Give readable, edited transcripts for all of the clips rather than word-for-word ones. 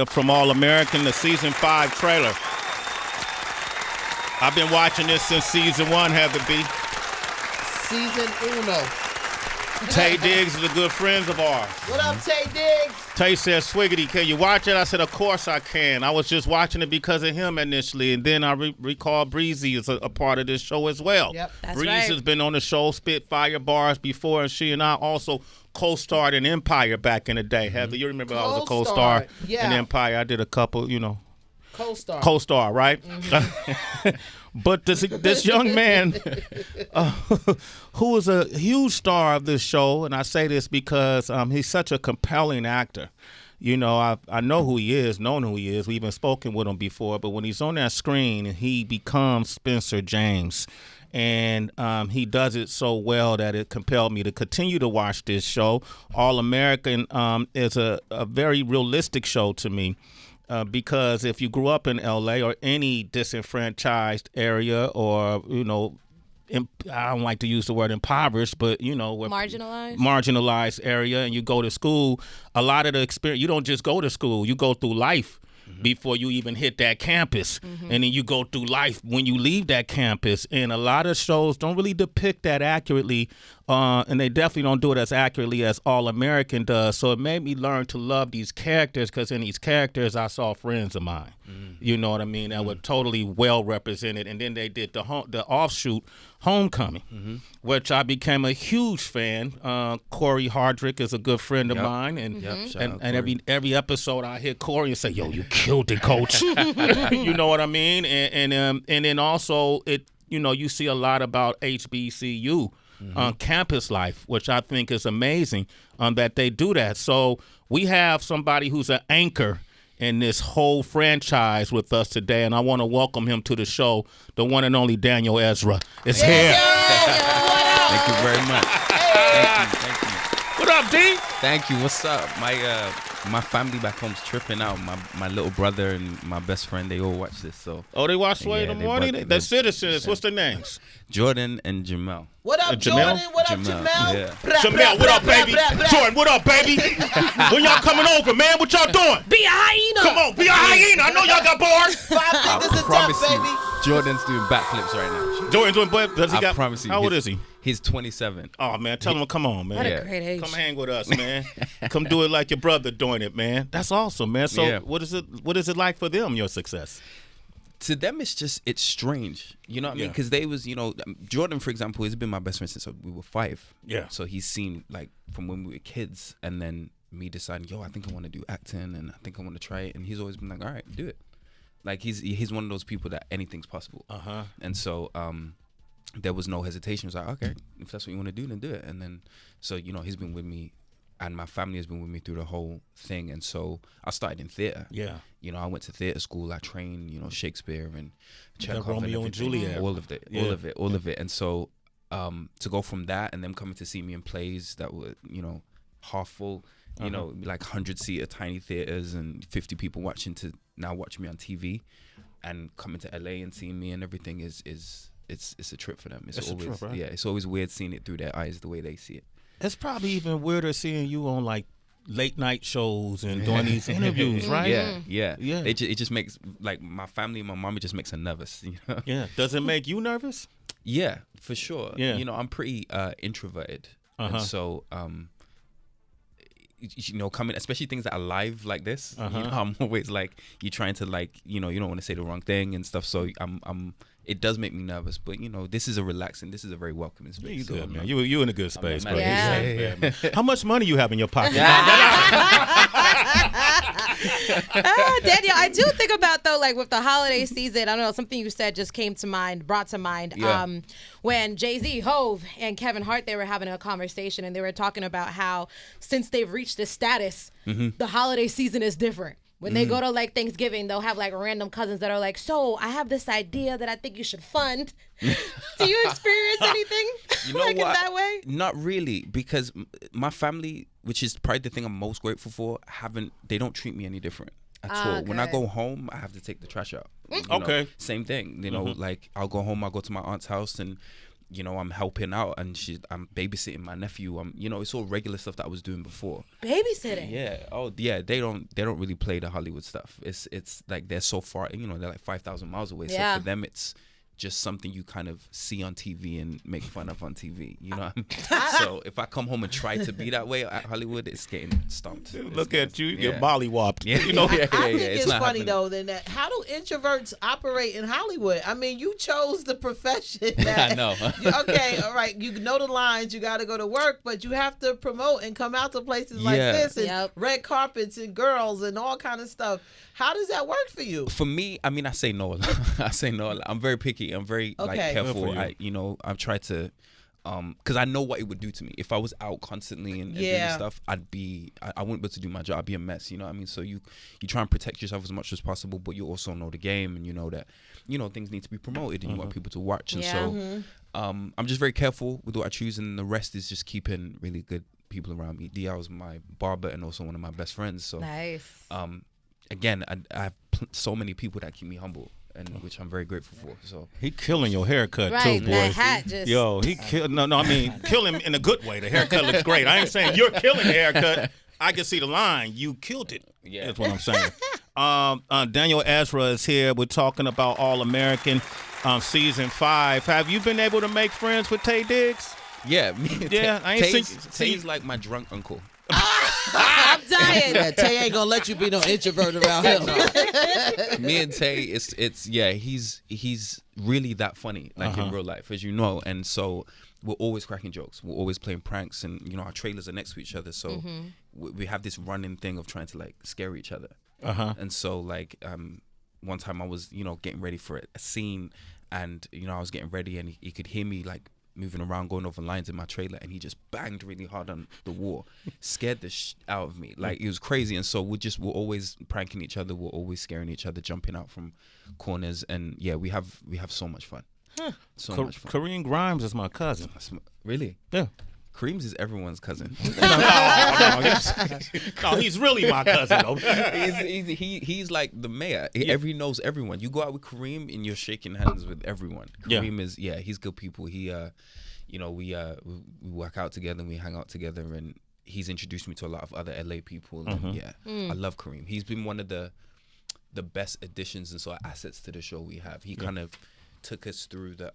From All American, the season 5 trailer. I've been watching this since season 1, Heather B. Season uno. Tay Diggs is a good friend of ours. What up, Tay Diggs? Tay said, Swiggity, can you watch it? I said, of course I can. I was just watching it because of him initially, and then I recall Breezy is a part of this show as well. Yep. That's Breeze right. has been on the show, spit fire bars before, and she and I also co-starred in Empire back in the day. Heather, you remember I was a co-star Co-starred, yeah. in Empire. I did a couple, Co-star. co-star, right? But this young man, who is a huge star of this show, and I say this because he's such a compelling actor. I know who he is, known who he is. We've even spoken with him before. But when he's on that screen, he becomes Spencer James. And he does it so well that it compelled me to continue to watch this show. All American is a very realistic show to me. Because if you grew up in L.A. or any disenfranchised area or, I don't like to use the word impoverished, but, marginalized area, and you go to school, a lot of the experience, you don't just go to school, you go through life before you even hit that campus. And then you go through life when you leave that campus. And a lot of shows don't really depict that accurately, and they definitely don't do it as accurately as All American does. So it made me learn to love these characters, because in these characters I saw friends of mine. You know what I mean? That were totally well represented. And then they did the offshoot Homecoming, which I became a huge fan. Corey Hardrick is a good friend of mine, and every episode I hear Corey and say, "Yo, you killed it, coach." You know what I mean? And then also you see a lot about HBCU campus life, which I think is amazing that they do that. So we have somebody who's an anchor in this whole franchise with us today, and I want to welcome him to the show. The one and only Daniel Ezra is here. Thank you very much. Thank you. What up, D? Thank you. What's up? My family back home's tripping out. My little brother and my best friend, they all watch this. So they watch Sway in the morning? They're citizens. What's their names? Jordan and Jamel. What up, Jamel? Jordan? What up, Jamel? Yeah. Jamel, what up, baby? Jordan, what up, baby? When y'all coming over, man? What y'all doing? Be a hyena. Come on, be a hyena. I know y'all got bars. 5 fingers a Promise top, you, baby. Jordan's doing backflips right now. Jordan's doing what? Does he got? Promise you. How old is he? He's 27. Oh, man, tell him to come on, man. What Yeah. a great age. Come hang with us, man. Come do it like your brother doing it, man. That's awesome, man. So Yeah. what is it like for them, your success? To them, it's strange. You know what I mean? Yeah. Because they was, Jordan, for example, has been my best friend since we were 5. Yeah. So he's seen, like, from when we were kids, and then me deciding, I think I want to do acting, and I think I want to try it. And he's always been like, all right, do it. Like, he's one of those people that anything's possible. And so there was no hesitation. It was like, okay, if that's what you want to do, then do it. And then, so, he's been with me, and my family has been with me through the whole thing. And so I started in theater. Yeah. I went to theater school. I trained, Shakespeare and Chekhov Romeo and Juliet. all of it. And so to go from that and them coming to see me in plays that were, half full, like 100-seater tiny theaters and 50 people watching to now watch me on TV, and coming to LA and seeing me and everything is it's a trip for them. It's always a trip, right? Yeah, it's always weird seeing it through their eyes the way they see it. It's probably even weirder seeing you on like late night shows and doing these interviews, right? Yeah. Yeah. It just makes, like, my family, my mom, it just makes her nervous. Yeah. Does it make you nervous? Yeah, for sure. Yeah. I'm pretty introverted, and so coming, especially things that are live like this. I'm always like, you're trying to, like, you don't want to say the wrong thing and stuff. So it does make me nervous, but this is a very welcoming space. Yeah, you so good, man. You in a good space, bro. Yeah. Man. How much money you have in your pocket? Daniel, I do think about, though, like with the holiday season, I don't know, something you said just brought to mind. Yeah. When Jay-Z, Hove, and Kevin Hart, they were having a conversation, and they were talking about how since they've reached this status, the holiday season is different. When they go to, like, Thanksgiving, they'll have, like, random cousins that are like, so I have this idea that I think you should fund. Do you experience anything like in that way? Not really, because my family, which is probably the thing I'm most grateful for, they don't treat me any different at all. When I go home, I have to take the trash out. Okay. Same thing. Like, I'll go home, I'll go to my aunt's house, and I'm helping out, and I'm babysitting my nephew. It's all regular stuff that I was doing before. Babysitting. Yeah. Oh, yeah. They don't really play the Hollywood stuff. It's like they're so far. They're like 5,000 miles away. Yeah. So for them, it's just something you kind of see on TV and make fun of on TV. You know. So if I come home and try to be that way at Hollywood, it's getting stumped. Look at you, you're mollywopped. Yeah. I think it's not funny happening. though that how do introverts operate in Hollywood? I mean, you chose the profession. That, I know. Okay, all right. You know the lines. You got to go to work, but you have to promote and come out to places like this and red carpets and girls and all kind of stuff. How does that work for you? For me, I mean, I say no. I say no. I'm very picky. I'm very careful. I've tried to, because I know what it would do to me if I was out constantly and doing stuff. I wouldn't be able to do my job. I'd be a mess. You know what I mean? So you try and protect yourself as much as possible, but you also know the game, and you know that things need to be promoted, and you want people to watch. And so, I'm just very careful with what I choose, and the rest is just keeping really good people around me. DL's my barber and also one of my best friends. So nice. Again, I have so many people that keep me humble, and which I'm very grateful for. So he killing your haircut right, too, boy. that hat just. Yo, he kill. No, I mean kill him in a good way. The haircut looks great. I ain't saying you're killing the haircut. I can see the line. You killed it. Yeah, that's what I'm saying. Daniel Ezra is here. We're talking about All American, season 5. Have you been able to make friends with Tay Diggs? Yeah, I ain't Tay's like my drunk uncle. I'm dying. Yeah, Tay ain't gonna let you be no introvert around him. Me and Tay, he's really that funny, like in real life, as you know, and so we're always cracking jokes. We're always playing pranks, and our trailers are next to each other, so we have this running thing of trying to like scare each other. And so like one time I was getting ready for a scene, and I was getting ready, and he could hear me like moving around, going over lines in my trailer, and he just banged really hard on the wall, scared the out of me. Like, it was crazy. And so we're always pranking each other, we're always scaring each other, jumping out from corners, and yeah, we have so much fun. So much fun. Kareem Grimes is my cousin. Really? Yeah. Kareem's is everyone's cousin. No, he's really my cousin though. He's like the mayor. He knows everyone. You go out with Kareem and you're shaking hands with everyone. Kareem is he's good people. He we work out together and we hang out together, and he's introduced me to a lot of other LA people. And I love Kareem. He's been one of the best additions and sort of assets to the show we have. He kind of took us through the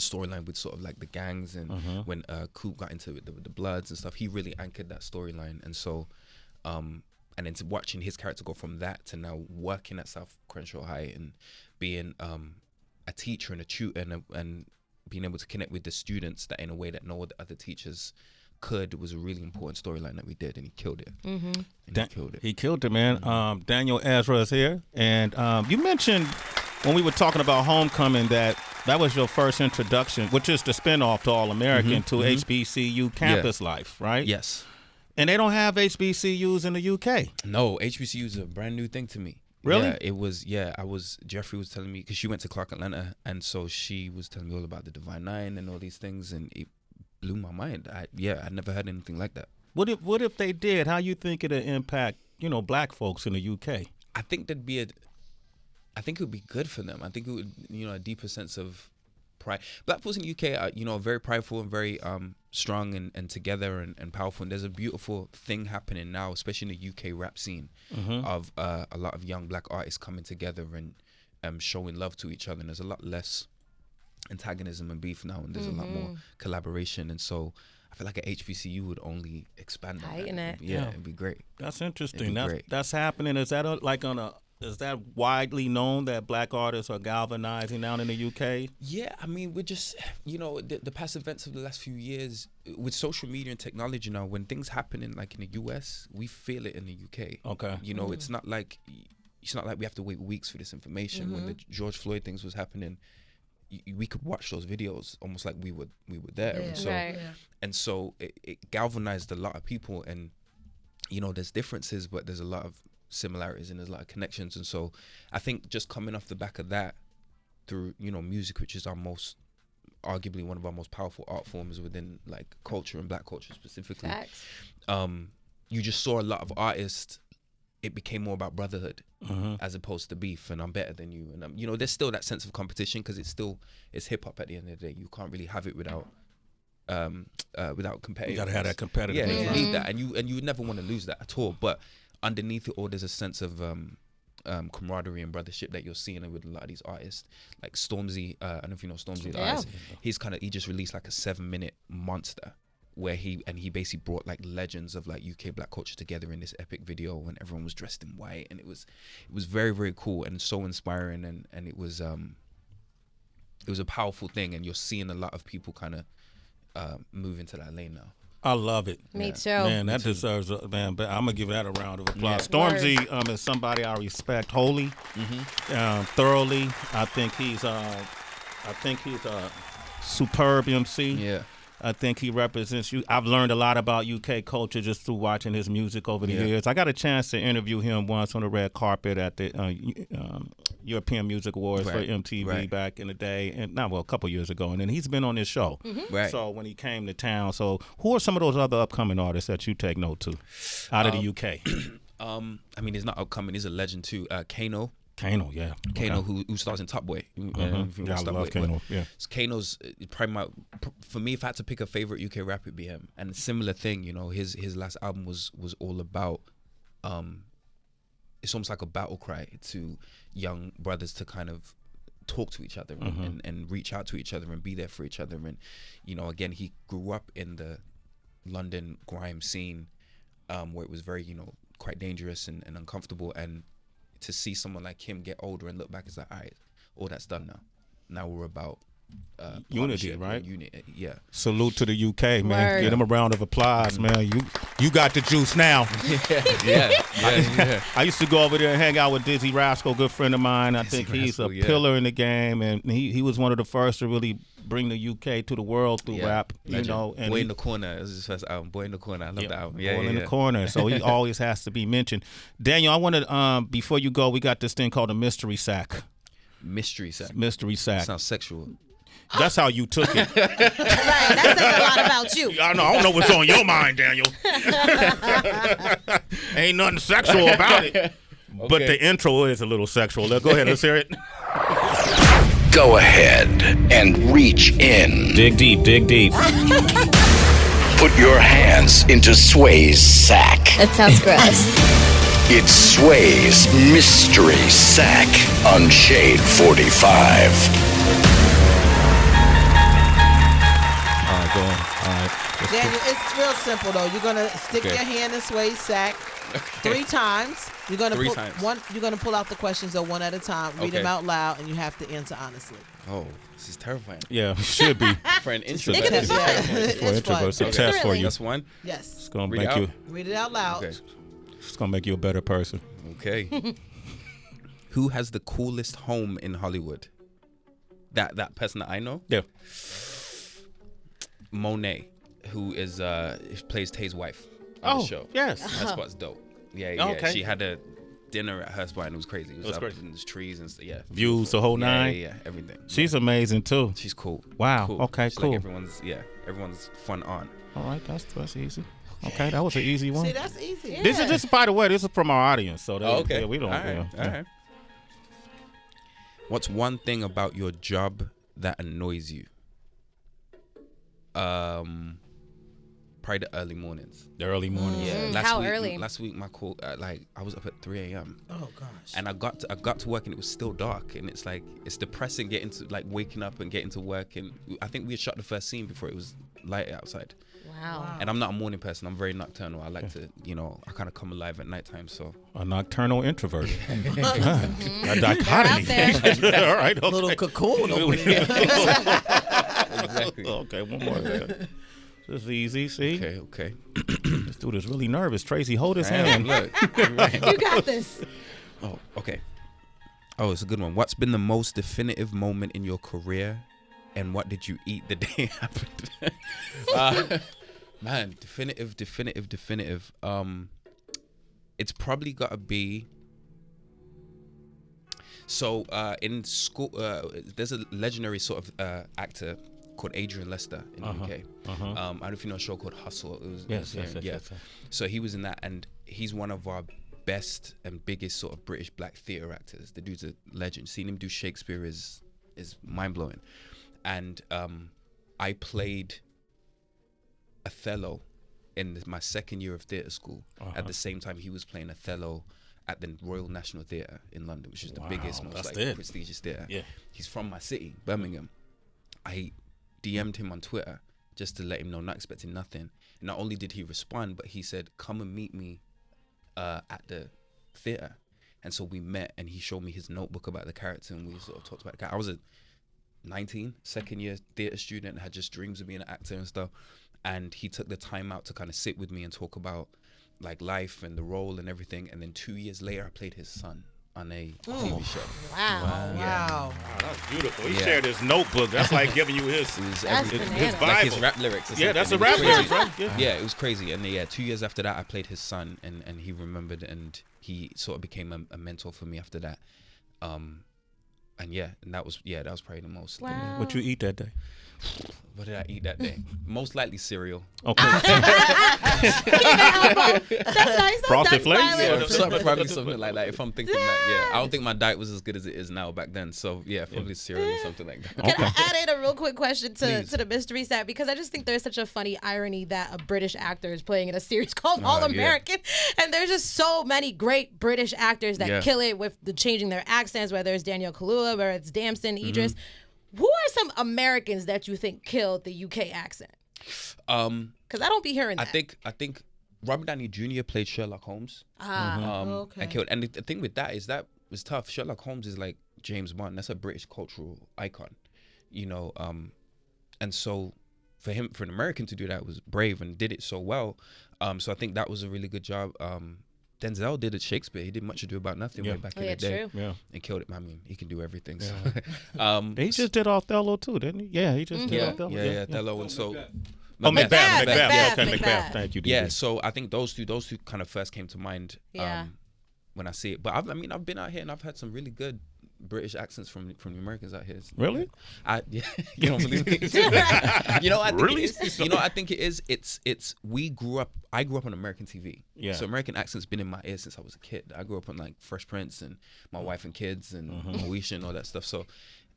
storyline with sort of like the gangs and when Coop got into it, the Bloods and stuff. He really anchored that storyline, and so and then to watching his character go from that to now working at South Crenshaw High and being a teacher and a tutor and being able to connect with the students that in a way that no other teachers could was a really important storyline that we did, and he killed it. And he killed it. He killed it, man. Daniel Ezra is here, and you mentioned when we were talking about Homecoming that was your first introduction, which is the spinoff to All American, to HBCU campus life, right? Yes. And they don't have HBCUs in the UK. No, HBCU is a brand new thing to me. Really? Yeah, it was. Yeah, Jeffrey was telling me, because she went to Clark Atlanta, and so she was telling me all about the Divine Nine and all these things, and it blew my mind. I'd never heard anything like that. What if they did? How you think it'd impact black folks in the UK? I think I think it would be good for them. I think it would, a deeper sense of pride. Black folks in the UK are, very prideful and very strong and together and powerful. And there's a beautiful thing happening now, especially in the UK rap scene, of a lot of young black artists coming together and showing love to each other. And there's a lot less antagonism and beef now, and there's a lot more collaboration. And so I feel like an HBCU would only expand on that. It'd be great. That's interesting. Great. That's happening. Is that is that widely known that black artists are galvanizing down in the UK? Yeah, I mean, we're just, the past events of the last few years with social media and technology now, when things happen in the US, we feel it in the UK. Okay. It's not like we have to wait weeks for this information. When the George Floyd things was happening, we could watch those videos almost like we were there. And so it galvanized a lot of people, and there's differences, but there's a lot of similarities and there's a lot of connections. And so I think just coming off the back of that through music, which is arguably one of our most powerful art forms within culture and black culture specifically, Facts. You just saw a lot of artists it became more about brotherhood as opposed to beef, and I'm better than you, and you know, there's still that sense of competition because it's hip hop at the end of the day. You can't really have it without competitive. You gotta have that competitive. Yeah, you need that, and you would never want to lose that at all. But underneath it all, there's a sense of camaraderie and brothership that you're seeing with a lot of these artists, like Stormzy. I don't know if you know Stormzy. He just released like a 7-minute monster where he basically brought like legends of like UK black culture together in this epic video, and everyone was dressed in white, and it was very, very cool and so inspiring, and it was a powerful thing, and you're seeing a lot of people kind of move into that lane now. I love it. Me too. Man, that deserves but I'm gonna give that a round of applause. Stormzy is somebody I respect wholly, thoroughly. I think he's a superb MC. Yeah. I think he represents you. I've learned a lot about UK culture just through watching his music over the years. I got a chance to interview him once on the red carpet at the European Music Awards for MTV back in the day, and a couple years ago. And then he's been on this show. So when he came to town, so who are some of those other upcoming artists that you take note to out of the UK? I mean, he's not upcoming. He's a legend too. Kano, who stars in Top Boy. I love Kano. Yeah, Kano's probably for me. If I had to pick a favorite UK rapper, it'd be him. And a similar thing, you know, his last album was all about. It's almost like a battle cry to young brothers to kind of talk to each other and reach out to each other and be there for each other. And you know, again, he grew up in the London grime scene, where it was very, you know, quite dangerous and uncomfortable, and to see someone like him get older and look back, it's like, all right, all that's done now. Now we're about unity, right? Yeah. Salute to the UK, man. Give them a round of applause, man. You got the juice now. I used to go over there and hang out with Dizzy Rascal, good friend of mine. I think he's a pillar in the game, and he was one of the first to really bring the UK to the world through rap. You know, and Boy in the Corner. It was his first album. Boy in the Corner. I love that album. Boy in the Corner. So he always has to be mentioned. Daniel, I wanted before you go, we got this thing called a mystery sack. Mystery sack. Sounds sexual. That's how you took it. Right, that says a lot about you. I don't know what's on your mind, Daniel. Ain't nothing sexual about it. But the intro is a little sexual. Go ahead, let's hear it. Go ahead and reach in. Dig deep, dig deep. Put your hands into Sway's sack. That sounds gross. It's Sway's Mystery Sack on Shade 45. Go on. All right. Daniel, it's real simple though. You're gonna stick your hand in Sway's sack 3 times. You're gonna You're gonna pull out the questions though one at a time. Read them out loud, and you have to answer honestly. Oh, this is terrifying. Yeah, it should be for an introvert. It's fun. It's a test for you. That's one. Yes. It's gonna make you read it out loud. Okay. It's gonna make you a better person. Okay. Who has the coolest home in Hollywood? That person that I know? Yeah. Monet, who plays Tay's wife on the show. Yes. Her spot's dope. Yeah. Okay. She had a dinner at her spot and it was crazy. It was up in the trees and stuff. Yeah. Views, the whole nine. Yeah, everything. She's amazing too. She's cool. Wow. Cool. Okay, She's cool. like everyone's fun on. All right, that's easy. Okay, that was an easy one. See, that's easy. Yeah. This is by the way, this is from our audience. So okay. Yeah, we don't. All right. What's one thing about your job that annoys you? Probably the early mornings. The early mornings. Yeah. How early? Last week, my call, I was up at 3 a.m. Oh gosh. And I got to work and it was still dark, and it's like it's depressing waking up and getting to work, and I think we had shot the first scene before it was light outside. Wow. And I'm not a morning person. I'm very nocturnal. I like to, I kind of come alive at nighttime. So a nocturnal introvert. A dichotomy. All right. Okay. Little cocoon over here. Exactly. Okay, one more. This is easy. See. Okay. This dude is really nervous. Tracy, hold his hand. Look. You got this. Oh, okay. Oh, it's a good one. What's been the most definitive moment in your career, and what did you eat the day it happened? Man, definitive. It's probably got to be. So in school, there's a legendary sort of actor called Adrian Lester in the UK. I don't know if you know a show called Hustle. It was yes. So he was in that, and he's one of our best and biggest sort of British black theatre actors. The dude's a legend. Seeing him do Shakespeare is mind blowing. And I played Othello in my second year of theatre school. At the same time, he was playing Othello at the Royal National Theatre in London, which is the biggest, most prestigious theatre. Yeah. He's from my city, Birmingham. I DM'd him on Twitter just to let him know, not expecting nothing. And not only did he respond, but he said, come and meet me at the theatre. And so we met, and he showed me his notebook about the character, and we sort of talked about the character. I was a 19, second year theatre student, had just dreams of being an actor and stuff. And he took the time out to kind of sit with me and talk about like life and the role and everything. And then 2 years later, I played his son on a TV show. Wow. That's beautiful. He shared his notebook. That's like giving you his Bible. Like his rap lyrics. Yeah, that's a rap lyrics, right? Yeah, it was crazy. And 2 years after that, I played his son, and he remembered, and he sort of became a mentor for me after that. And that was probably the most. Wow. What you eat that day? What did I eat that day? Most likely cereal. Okay. That's nice. Frosted Flakes? Yeah, probably something like that. If I'm thinking that, I don't think my diet was as good as it is now back then. So probably cereal or something like that. Can I add in a real quick question to the mystery set? Because I just think there's such a funny irony that a British actor is playing in a series called All American. And there's just so many great British actors that kill it with the changing their accents, whether it's Daniel Kaluuya, whether it's Damson, Idris. Who are some Americans that you think killed the UK accent? Because I don't be hearing that. I think Robert Downey Jr. played Sherlock Holmes. And killed. And the thing with that is that was tough. Sherlock Holmes is like James Bond. That's a British cultural icon, you know. And so for an American to do that was brave and did it so well. So I think that was a really good job. Denzel did it Shakespeare. He did Much Ado About Nothing way back in the day. True. And killed it. I mean, he can do everything. So. He just did Othello too, didn't he? Yeah, he just did Othello. Yeah, Othello. And so... Macbeth. Yeah, okay, Macbeth. Macbeth. Thank you. Yeah, so I think those two kind of first came to mind when I see it. But I've been out here and I've had some really good British accents from the Americans out here. Really? You don't believe me? You know, I think really? it is. You know, I think it is. It's. I grew up on American TV. Yeah. So American accent's been in my ear since I was a kid. I grew up on like Fresh Prince and My Wife and Kids and Moesha and all that stuff.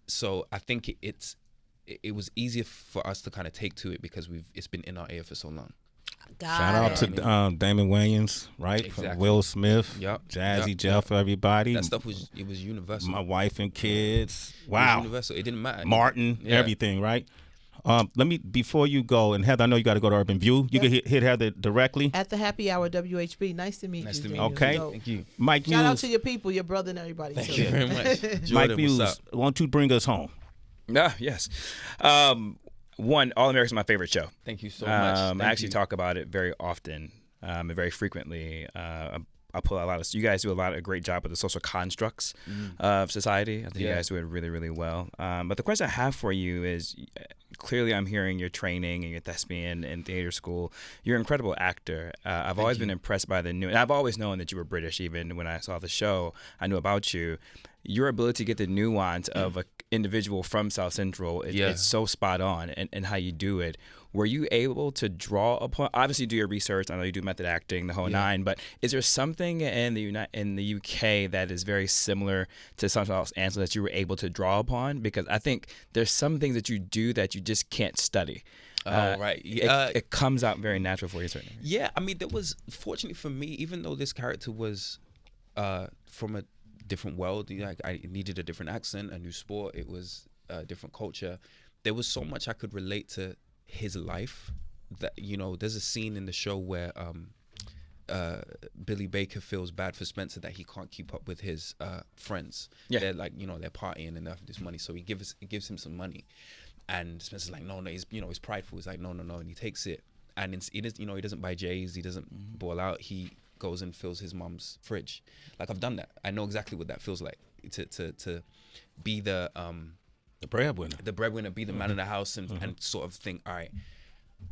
So I think it was easier for us to kind of take to it because it's been in our ear for so long. Shout out to Damon Wayans, right? Exactly. Will Smith, Jazzy Jeff, everybody. That stuff was universal. My Wife and Kids. Wow. It was universal. It didn't matter. Martin, everything, right? Before you go, and Heather, I know you got to go to Urban View. You can hit Heather directly. At the Happy Hour WHB. Nice to meet you. Nice to meet you. you. Okay. Thank you. Mike Muse. Shout out to your people, your brother and everybody. Thank you very much. Jordan, Mike Muse, what's up? why don't you bring us home? Yes. One, All American's my favorite show. Thank you so much. I actually talk about it very often and very frequently. I pull out a lot of. You guys do a lot of great job with the social constructs of society. I think you guys do it really, really well. But the question I have for you is, clearly I'm hearing your training and your thespian and theater school. You're an incredible actor. I've always been impressed by and I've always known that you were British. Even when I saw the show, I knew about you. Your ability to get the nuance of an individual from South Central, it's so spot on and how you do it. Were you able to draw upon, obviously you do your research, I know you do method acting, the whole nine, but is there something in the UK that is very similar to Central Los Angeles that you were able to draw upon? Because I think there's some things that you do that you just can't study. Right. It comes out very natural for you, certainly. Yeah, I mean, fortunately for me, even though this character was from a different world, like I needed a different accent, a new sport, it was a different culture. There was so much I could relate to his life that, you know, there's a scene in the show where Billy Baker feels bad for Spencer that he can't keep up with his friends. They're like, you know, they're partying and they have this money, so he gives him some money, and Spencer's like, no, he's prideful. He's like, no, and he takes it, and he doesn't buy J's, he doesn't ball out, he goes and fills his mom's fridge. Like, I've done that. I know exactly what that feels like to be the breadwinner, be the man of the house, and sort of think, all right,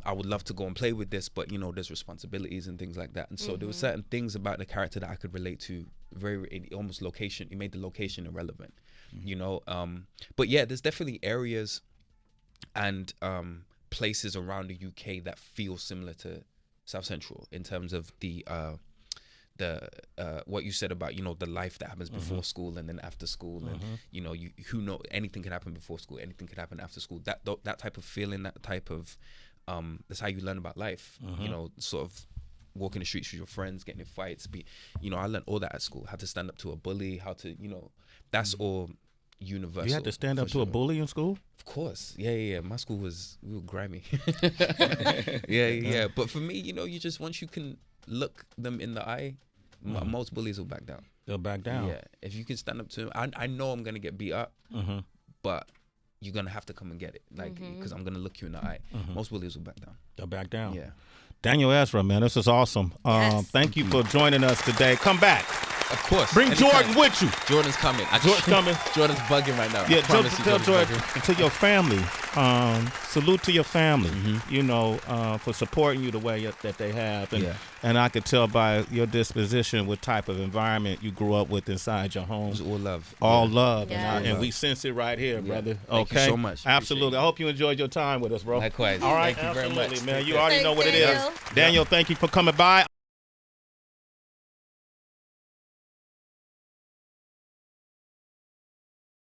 I would love to go and play with this, but you know, there's responsibilities and things like that. And so there were certain things about the character that I could relate to. Almost location. It made the location irrelevant, you know. But yeah, there's definitely areas and places around the UK that feel similar to South Central in terms of the what you said about, you know, the life that happens before school and then after school, and you know, who know, anything can happen before school, anything can happen after school. That type of feeling, that type of that's how you learn about life. You know, sort of walking the streets with your friends, getting in fights. You know, I learned all that at school. How to stand up to a bully, how to, you know, that's all universal. You had to stand up to a bully in school? Of course. Yeah. My school we were grimy. yeah. But for me, you know, you just, once you can look them in the eye, most bullies will back down. They'll back down. Yeah. If you can stand up to them, I know I'm going to get beat up, but you're going to have to come and get it. Like, because I'm going to look you in the eye. Most bullies will back down. They'll back down. Yeah. Daniel Ezra, man, this is awesome. Yes. Thank you for joining us today. Come back. Of course. Bring Anytime. Jordan with you. Jordan's coming. Jordan's coming. Jordan's bugging right now. Yeah, tell Jordan's Jordan, bugging. to your family. Salute to your family, you know, for supporting you the way that they have. And I could tell by your disposition what type of environment you grew up with inside your home. It's all love. All love. Yeah. And we sense it right here, brother. Thank you so much. Absolutely. I hope you enjoyed your time with us, bro. Likewise. All right. Thank you very much. Man. You already know what it Daniel. is. Daniel, thank you for coming by.